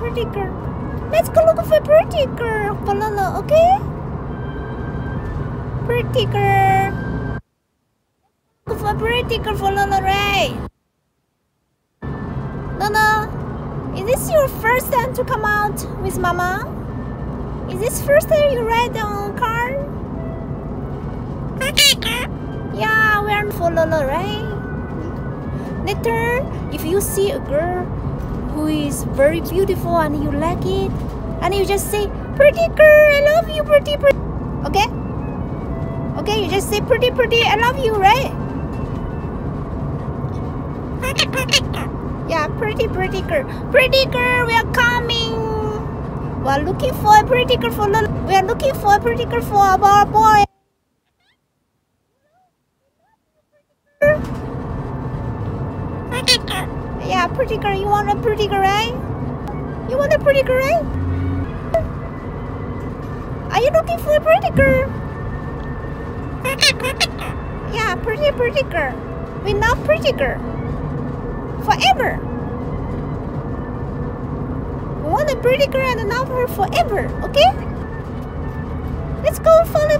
Pretty girl. Let's go look for a pretty girl for Lele, okay? Pretty girl. Look for a pretty girl for Lele, right? Lele, is this your first time to come out with Mama? Is this first time you ride on a car? Yeah, we are for Lele, right? Later, if you see a girl who is very beautiful and you like it, and you just say, pretty girl, I love you, pretty. Okay? Okay, you just say, pretty, I love you, right? Yeah, pretty girl. Pretty girl, we are coming. We are looking for a pretty girl for Lele. We are looking for a pretty girl for our boy. Yeah, pretty girl. You want a pretty girl, right? You want a pretty girl, right? Are you looking for a pretty girl? Yeah, pretty girl. We love pretty girl. Forever. We want a pretty girl and love her forever, okay? Let's go follow